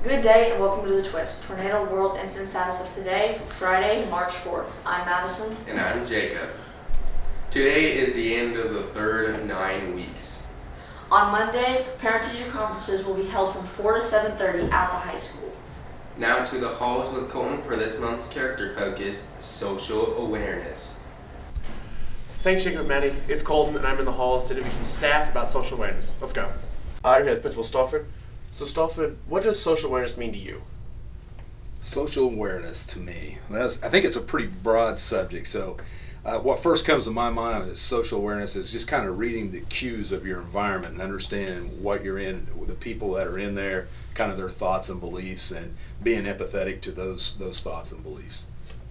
Good day and welcome to The Twist, Tornado World Incident Status of today for Friday, March 4th. I'm Madison. And I'm Jacob. Today is the end of the third of 9 weeks. On Monday, parent-teacher conferences will be held from 4 to 7:30 at the high school. Now to the halls with Colton for this month's character focus, social awareness. Thanks, Jacob and Maddie. It's Colton, and I'm in the halls to interview some staff about social awareness. Let's go. I'm here with Principal Stafford. So, Stafford, what does social awareness mean to you? Social awareness to me, I think it's a pretty broad subject. So what first comes to my mind is social awareness is just kind of reading the cues of your environment and understanding what you're in, the people that are in there, kind of their thoughts and beliefs, and being empathetic to those thoughts and beliefs.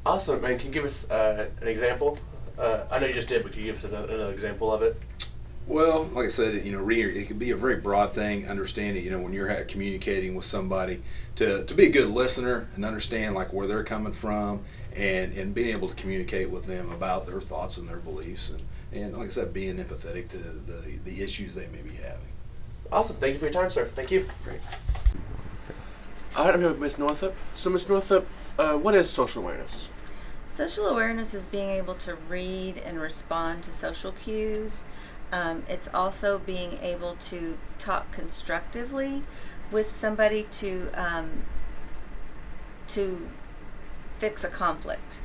Awesome. And can you give us an example? I know you just did, but can you give us another example of it? Well, like I said, reading, it can be a very broad thing. Understanding, when you're communicating with somebody, to be a good listener and understand like where they're coming from, and being able to communicate with them about their thoughts and their beliefs, and like I said, being empathetic to the issues they may be having. Awesome. Thank you for your time, sir. Thank you. Great. All right, I'm here with Miss Northup. So, Miss Northup, what is social awareness? Social awareness is being able to read and respond to social cues. It's also being able to talk constructively with somebody to fix a conflict.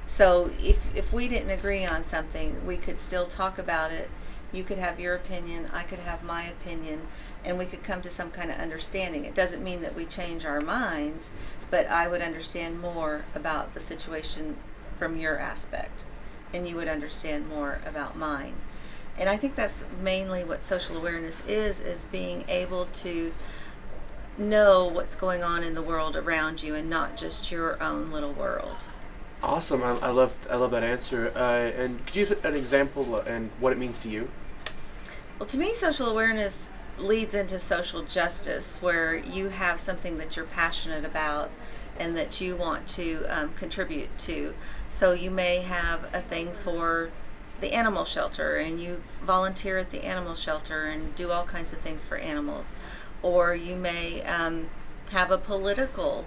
So if we didn't agree on something, we could still talk about it. You could have your opinion, I could have my opinion, and we could come to some kind of understanding. It doesn't mean that we change our minds, but I would understand more about the situation from your aspect, and you would understand more about mine. And I think that's mainly what social awareness is being able to know what's going on in the world around you and not just your own little world. Awesome. I love that answer. And could you give an example and what it means to you? Well, to me, social awareness leads into social justice, where you have something that you're passionate about and that you want to contribute to. So you may have a thing for the animal shelter, and you volunteer at the animal shelter and do all kinds of things for animals. Or you may have a political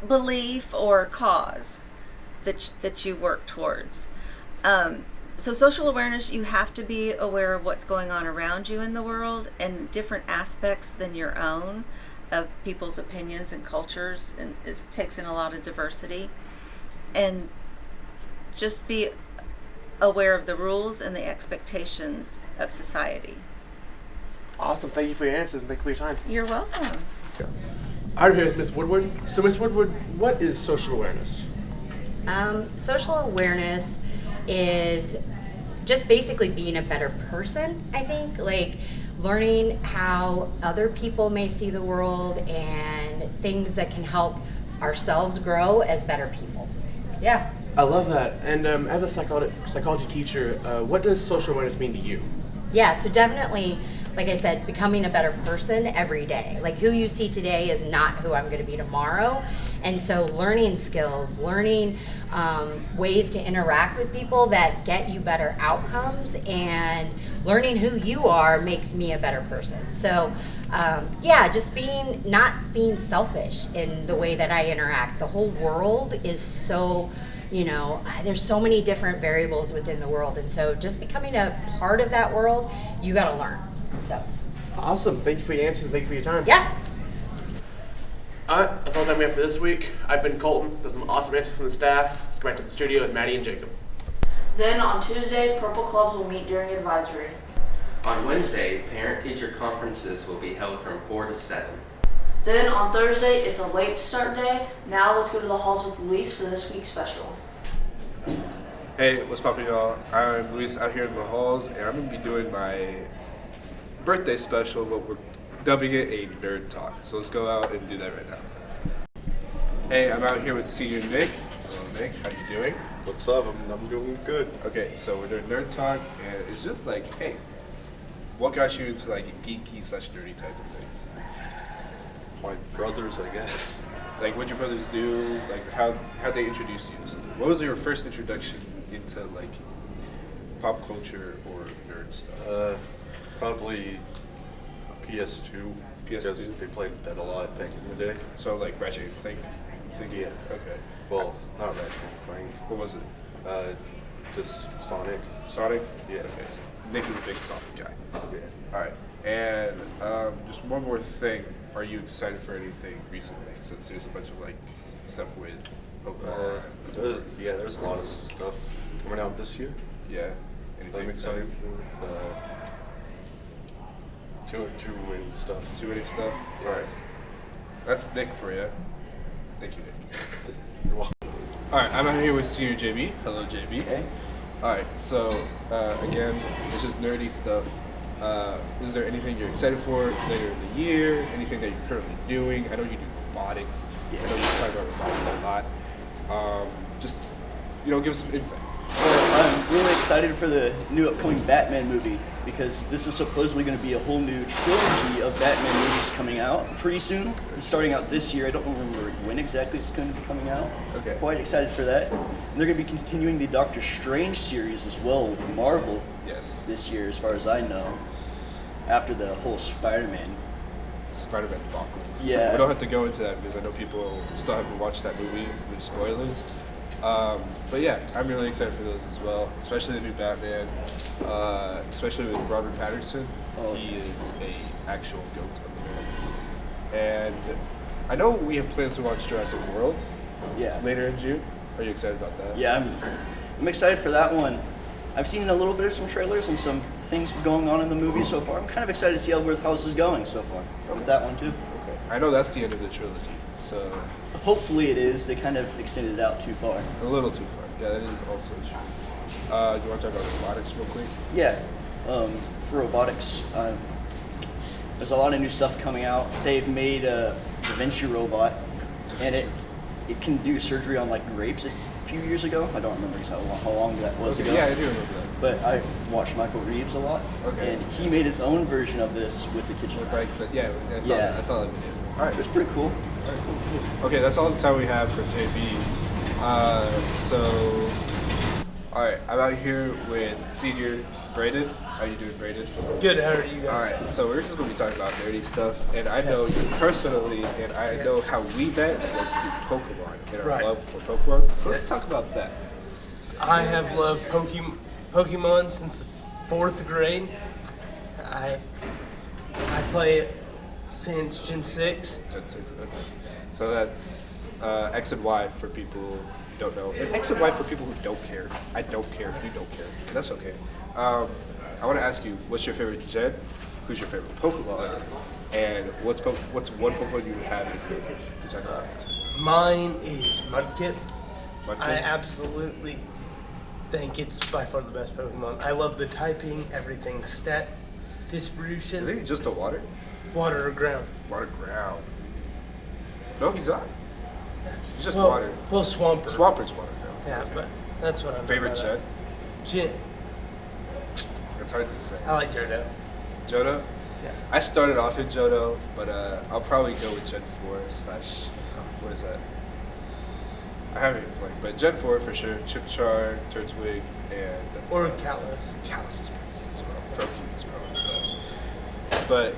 belief or cause that you work towards. So social awareness, you have to be aware of what's going on around you in the world and different aspects than your own of people's opinions and cultures, and it takes in a lot of diversity. And just be aware of the rules and the expectations of society. Awesome. Thank you for your answers and thank you for your time. You're welcome. I'm here with Miss Woodward. So, Miss Woodward, what is social awareness? Social awareness is just basically being a better person, I think. Like learning how other people may see the world and things that can help ourselves grow as better people. Yeah. I love that. And as a psychology teacher, what does social awareness mean to you? Yeah, so definitely, like I said, becoming a better person every day. Like who you see today is not who I'm going to be tomorrow. And so learning skills, learning ways to interact with people that get you better outcomes, and learning who you are makes me a better person. So just not being selfish in the way that I interact. The whole world is so, there's so many different variables within the world. And so just becoming a part of that world, you got to learn. So. Awesome. Thank you for your answers. Thank you for your time. Yeah. All right. That's all the time we have for this week. I've been Colton. There's some awesome answers from the staff. Let's go back to the studio with Maddie and Jacob. Then on Tuesday, Purple Clubs will meet during advisory. On Wednesday, parent-teacher conferences will be held from 4 to 7. Then on Thursday, it's a late start day. Now let's go to the halls with Luis for this week's special. Hey, what's poppin', y'all? I'm Luis out here in the halls, and I'm going to be doing my birthday special, but we're dubbing it a nerd talk. So let's go out and do that right now. Hey, I'm out here with senior Nick. Hello, Nick. How you doing? What's up? I'm doing good. Okay, so we're doing nerd talk, and it's just like, hey, what got you into like geeky/nerdy type of things? My brothers, I guess. Like, what'd your brothers do? Like, how'd they introduce you to something? What was your first introduction into like pop culture or nerd stuff? Probably PS2. PS2. Because they played that a lot back in the day. So like Ratchet and Clank. Yeah. Okay. Well, not Ratchet and Clank. What was it? Just Sonic. Sonic. Yeah. Okay. So Nick is a big Sonic guy. Yeah. All right. And just one more thing. Are you excited for anything recently? Since there's a bunch of like stuff with Pokemon. There's a lot of stuff coming out this year. Yeah. Anything I'm excited for. Too many stuff. Too many stuff. Yeah. All right. That's Nick for you. Thank you, Nick. You're welcome. All right. I'm out here with Senior JB. Hello, JB. Hey. All right. So again, it's just nerdy stuff. Is there anything you're excited for later in the year? Anything that you're currently doing? I know you do robotics. I know you talk about robotics a lot. Just give us some insight. Well, I'm really excited for the new upcoming Batman movie because this is supposedly going to be a whole new trilogy of Batman movies coming out pretty soon. It's starting out this year. I don't remember when exactly it's going to be coming out. Okay. Quite excited for that. And they're going to be continuing the Doctor Strange series as well with Marvel Yes. this year, as far as I know, after the whole Spider-Man. Spider-Man debacle. Yeah. We don't have to go into that because I know people still haven't watched that movie with spoilers. But yeah, I'm really excited for those as well, especially the new Batman, especially with Robert Pattinson. Oh. He is a actual goat of the movie. And I know we have plans to watch Jurassic World Yeah. later in June. Are you excited about that? Yeah, I'm excited for that one. I've seen a little bit of some trailers and some things going on in the movie so far. I'm kind of excited to see how this is going so far with that one too. Okay. I know that's the end of the trilogy, so Hopefully it is. They kind of extended it out too far. a little too far. Yeah, that is also true. You want to talk about robotics real quick? Yeah, for robotics, there's a lot of new stuff coming out. They've made a Da Vinci robot, and it can do surgery on like grapes a few years ago. I don't remember how long that was ago. Yeah, I do remember that. But I watched Michael Reeves a lot, Okay. and he made his own version of this with the kitchen. Like, yeah, I saw that video. All right, It was pretty cool. All right, cool. Okay, that's all the time we have for JB. All right, I'm out here with Senior Braden. How you doing, Braden? Good, how are you guys? All right, so we're just gonna be talking about nerdy stuff, and I know you personally, and I know how we met was through Pokemon and our Right. love for Pokemon. So let's Yes. talk about that. I have loved Pokemon since the 4th grade. I play it since Gen 6. Gen 6, okay. So that's X and Y for people who don't know. And X and Y for people who don't care. I don't care if you don't care. And that's okay. I want to ask you, what's your favorite Gen? Who's your favorite Pokemon? And what's one Pokemon you would have in your design box? Mine is Mudkip. Mudkip? I absolutely think it's by far the best Pokemon. I love the typing, everything, stat distribution, Is he just a water? water or ground. Water ground. No, he's not. He's just well, water. Well, Swampert. Swamper's water ground. Yeah, Okay. but that's what I'm Favorite Gen? Gen. It's hard to say. I like Johto. Johto? Yeah. I started off in Johto, but I'll probably go with Gen 4 slash, what is that? I haven't even played, but Gen 4 for sure. Chipchar, Turtwig, and Or Kalos. Kalos is pretty good as well. Froakie is probably the best. But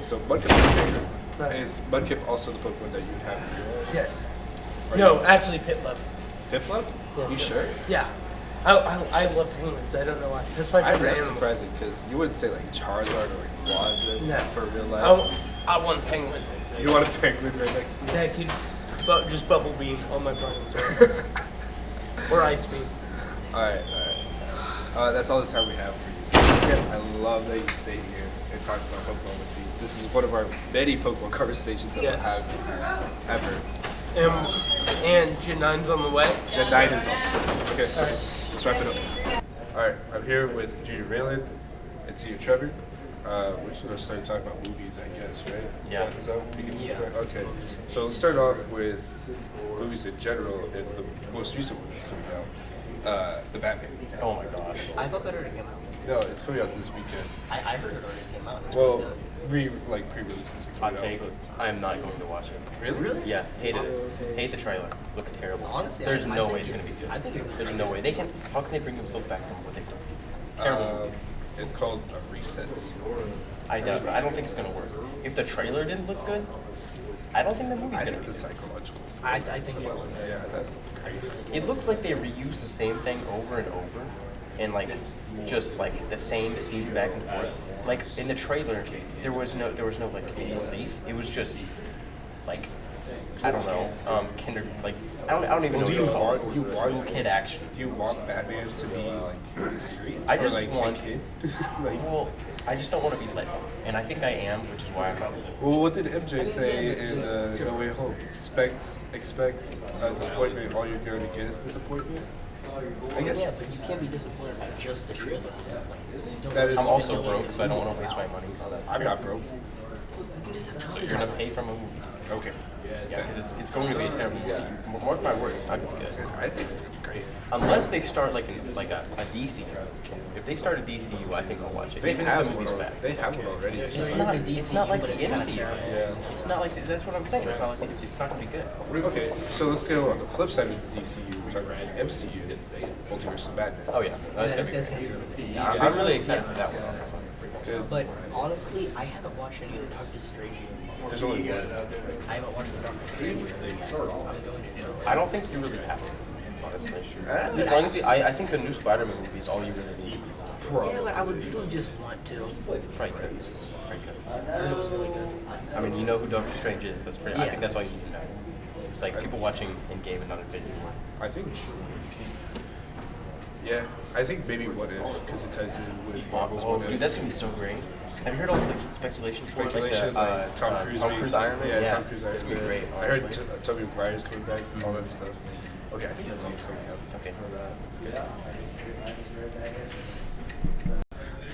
so Mudkip's my favorite. Right. Is Mudkip also the Pokemon that you would have in your own? Yes. Are No, you- actually Piplup. Piplup? Yeah. You sure? Yeah. I love penguins. I don't know why. That's my favorite That's animal. surprising because you wouldn't say like Charizard or like Blaziken No. for real life. I want penguin. You want a penguin right next to you? That could just bubble beam all my problems. Or ice beam. Alright. That's all the time we have for you. I love that you stayed here and talked about Pokemon with me. This is one of our many Pokemon conversations that we'll Yes. have ever. And Gen 9's on the way. Gen 9 is awesome. Okay, so Alright. let's wrap it up. Alright, I'm here with Junior Raylan and Senior Trevor. We're just going to start talking about movies, I guess, right? Yeah. Is that what we can do? Yeah. Okay. So let's start off with movies in general and the most recent one that's coming out. The Batman. Oh my gosh. I thought that already came out. No, it's coming out this weekend. I heard it already came out. It's Well, really good. pre-release this weekend. Hot take. I'm not going to watch it. Really? Yeah, hated it. Hate the trailer. Looks terrible. Honestly, there's I no think way it's going to be good. I think it- there's no way they can. How can they bring themselves back from what they've done? Terrible movies. It's called a reset. I doubt it. I don't think it's gonna work. If the trailer didn't look good, I don't think the movie's I gonna think be the good. psychological. I think it will. Yeah, that's crazy. It looked like they reused the same thing over and over, and like just like the same scene back and forth. Like in the trailer, there was no like relief. It was just like I don't know, like I don't even know Do what you to call it. want Little kid action. Do you want Batman to be like serious? I just or, like, want a kid? like, Well, I just don't want to be led on, and I think I am, which is why I'm not. well, what did MJ say in No Way Home? Expect disappointment. All you're going to get is disappointment. I guess. Yeah, but you can't be disappointed by just the trailer. That is I'm also broke, so I don't want to waste my money. I'm not broke. So you're gonna pay from a movie. Okay. Yeah, because it's going to be a terrible movie. Mark my words, it's not gonna be good. I think it's gonna be great. Unless they start like a DCU. If they start a DCU, I think I'll watch it. They Even have if the movie's one. bad. They have one already. It's not like the but it's MCU. Yeah. It's not like that's what I'm saying. It's not like it's not gonna be good. Okay, so let's go on the flip side of the DCU. We're talking about MCU. Multiverse of Madness. Oh yeah, that's gonna be That's great. gonna be Yeah, I'm really excited for that one. Honestly. But honestly, I haven't watched any of the Doctor Strange movies. There's only one. I haven't watched the Doctor Strange movies. I'm going to do. I don't think you really have to. Honestly, as long as I think the new Spider-Man movie is all you really need. Yeah, but I would still just want to. Probably could. Probably could. I heard it was really good. I mean, you know who Doctor Strange is. That's pretty. I Yeah. think that's all you need to know. It's like people watching in game and not Infinity War. I think. Yeah, I think maybe What If, because it ties in with Marvel's Oh, What If. dude, that's gonna be so great. Have you heard all the speculation for it? Speculation, Like the, Tom Cruise. Tom Cruise Iron Man? Yeah, Tom Cruise Iron It's gonna be Man. great. I heard honestly. Tobey Maguire's coming back, all that stuff. Okay, I think that's all the time we have. Okay. That's good.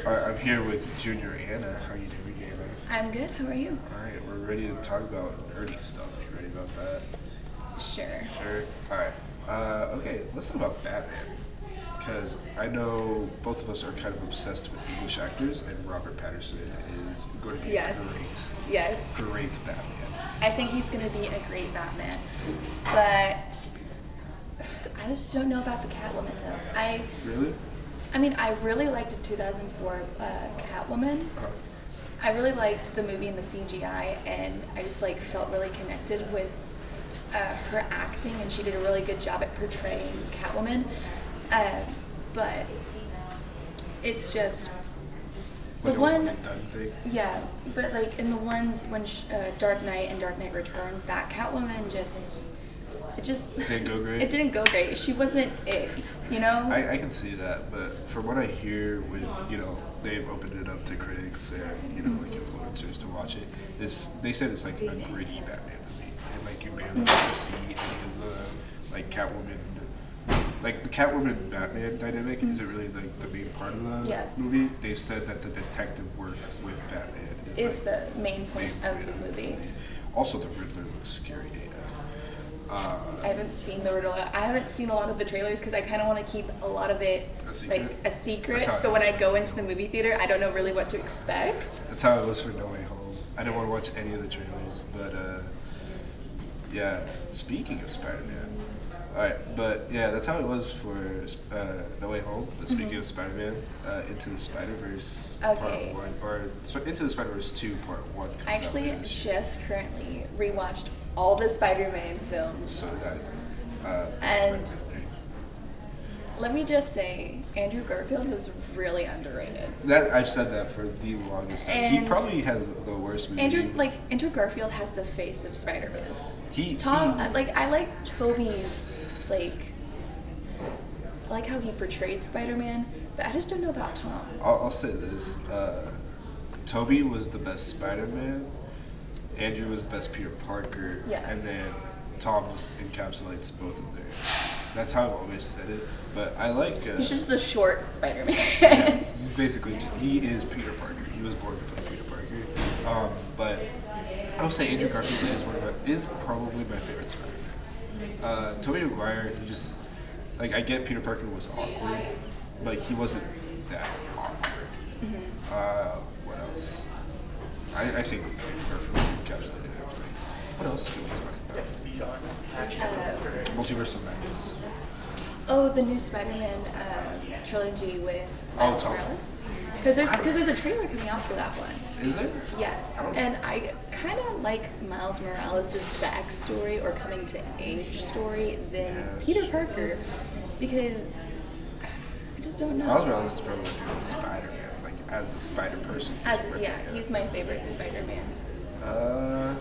Alright, I'm here with Junior Anna. How are you doing, Anna? I'm good. How are you? Alright, we're ready to talk about nerdy stuff. You ready about that? Sure. Sure. Alright. Okay, let's talk about Batman. Because I know both of us are kind of obsessed with English actors, and Robert Pattinson is going to be Yes. great Batman. I think he's going to be a great Batman. But I just don't know about the Catwoman, though. Really? I mean, I really liked the 2004 Catwoman. I really liked the movie and the CGI, and I just like felt really connected with her acting, and she did a really good job at portraying Catwoman. But it's just the Like a one, one-and-done thing? yeah. But like in the ones when Dark Knight and Dark Knight Returns, that Catwoman it just Didn't go great? It didn't go great. She wasn't it, you know. I can see that, but from what I hear with, they've opened it up to critics and, like influencers to watch it, they said it's like a gritty Batman movie. And like you barely get to see any of the, like, Catwoman, like the Catwoman Batman dynamic isn't really like the main part of the movie. They've said that the detective work with Batman is like, the main point of the movie. Also, the Riddler looks scary AF. I haven't seen the Riddler. I haven't seen a lot of the trailers because I kind of want to keep a lot of it like a secret. That's how So it when I is. go into the movie theater, I don't know really what to expect. That's how it was for No Way Home. I didn't want to watch any of the trailers, but yeah. Speaking of Spider-Man, all right, but yeah, that's how it was for No Way Home. But speaking of Spider-Man, Into the Spider-Verse Okay. Part 1 or Into the Spider-Verse 2 Part 1. Comes I actually out just currently rewatched all the Spider-Man films. So that. And Spider-Man. let me just say, Andrew Garfield was really underrated. That I've said that for the longest time. He And probably has the worst movie. Andrew Garfield has the face of Spider-Man. He I like Tobey's I like how he portrayed Spider-Man, but I just don't know about Tom. I'll say this: Tobey was the best Spider-Man. Andrew was the best Peter Parker. Yeah. And then Tom just encapsulates both of theirs. That's how I've always said it. But I like. He's just the short Spider-Man. Yeah, he's basically he is Peter Parker. He was born to play Peter Parker. But I would say Andrew Garfield is probably my favorite Spider-Man. Tobey Maguire, he just I get Peter Parker was awkward, but he wasn't that awkward. What else? I think Andrew Garfield encapsulated everything. What else can we talk about? Multiverse of Madness. Oh, the new Spider-Man trilogy with Oh, Miles Tom. Morales. Because there's a trailer coming out for that one. Is it? Yes, and I kind of like Miles Morales' backstory or coming to age story than Peter Parker, because I just don't know. Miles Morales is probably my favorite Spider-Man, like as a Spider person. He's my favorite Spider-Man. I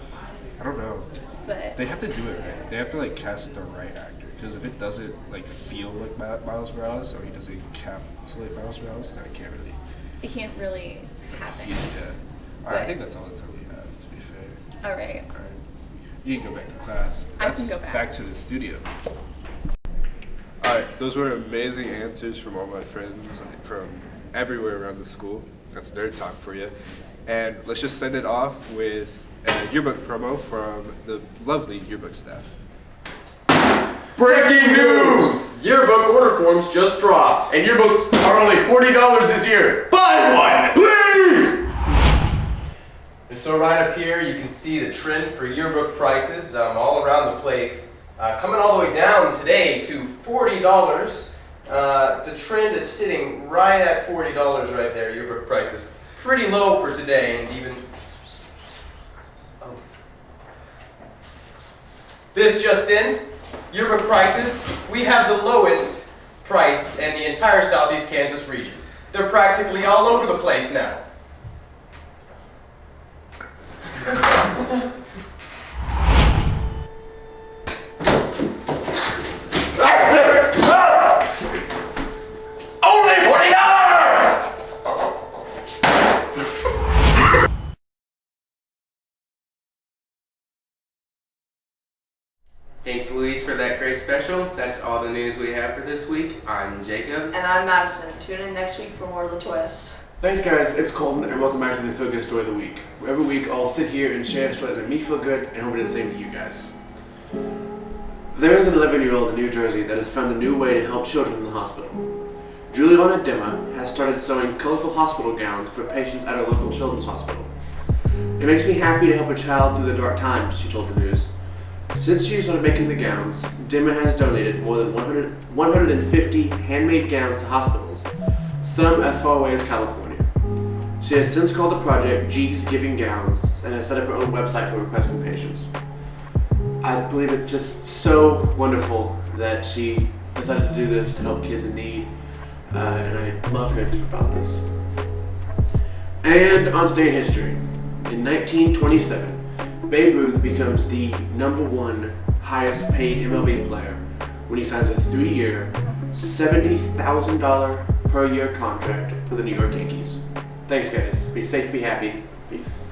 don't know. But they have to do it right. They have to like cast the right actor, because if it doesn't like feel like Miles Morales, or he doesn't encapsulate Miles Morales, then it can't really. It can't really happen. Feel it, yeah. Alright, I think that's all the time we have. To be fair. All right. You can go back to class. I can go back. Back to the studio. Alright, those were amazing answers from all my friends from everywhere around the school. That's nerd talk for you. And let's just send it off with a yearbook promo from the lovely yearbook staff. Breaking news! Yearbook order forms just dropped, and yearbooks are only $40 this year. Buy one, please! And so right up here, you can see the trend for yearbook prices all around the place. Coming all the way down today to $40. The trend is sitting right at $40 right there, yearbook prices. Pretty low for today, and even... This just in. Yearbook prices, we have the lowest price in the entire Southeast Kansas region. They're practically all over the place now. Only $40! Thanks, Louise, for that great special. That's all the news we have for this week. I'm Jacob. And I'm Madison. Tune in next week for more of The Twist. Thanks, guys. It's Colton, and welcome back to the Feel Good Story of the Week. Where every week I'll sit here and share a story that made me feel good and hope it is the same to you guys. There is an 11-year-old in New Jersey that has found a new way to help children in the hospital. Juliana Dimma has started sewing colorful hospital gowns for patients at a local children's hospital. It makes me happy to help a child through the dark times, she told the news. Since she started making the gowns, Dimma has donated more than 150 handmade gowns to hospitals, some as far away as California. She has since called the project G's Giving Gowns and has set up her own website for requests from patients. I believe it's just so wonderful that she decided to do this to help kids in need, and I love hearing stuff about this. And on today in history, in 1927, Babe Ruth becomes the #1 highest paid MLB player when he signs a 3-year, $70,000 per year contract for the New York Yankees. Thanks, guys. Be safe, be happy. Peace.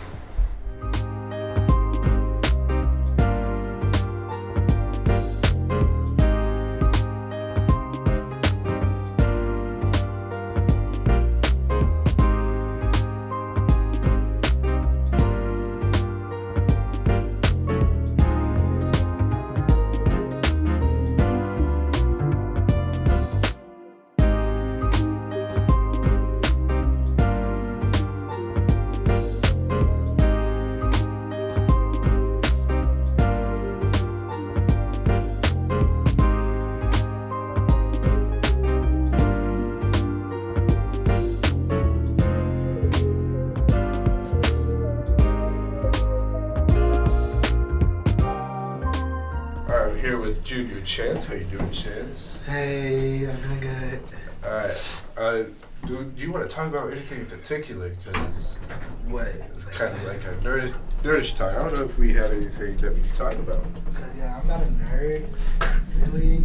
Here with Junior Chance. How you doing, Chance? Hey, I'm doing good. Alright. Do you want to talk about anything in particular? Because what? It's kind of like a nerdish talk. I don't know if we have anything that we can talk about. Yeah, I'm not a nerd, really.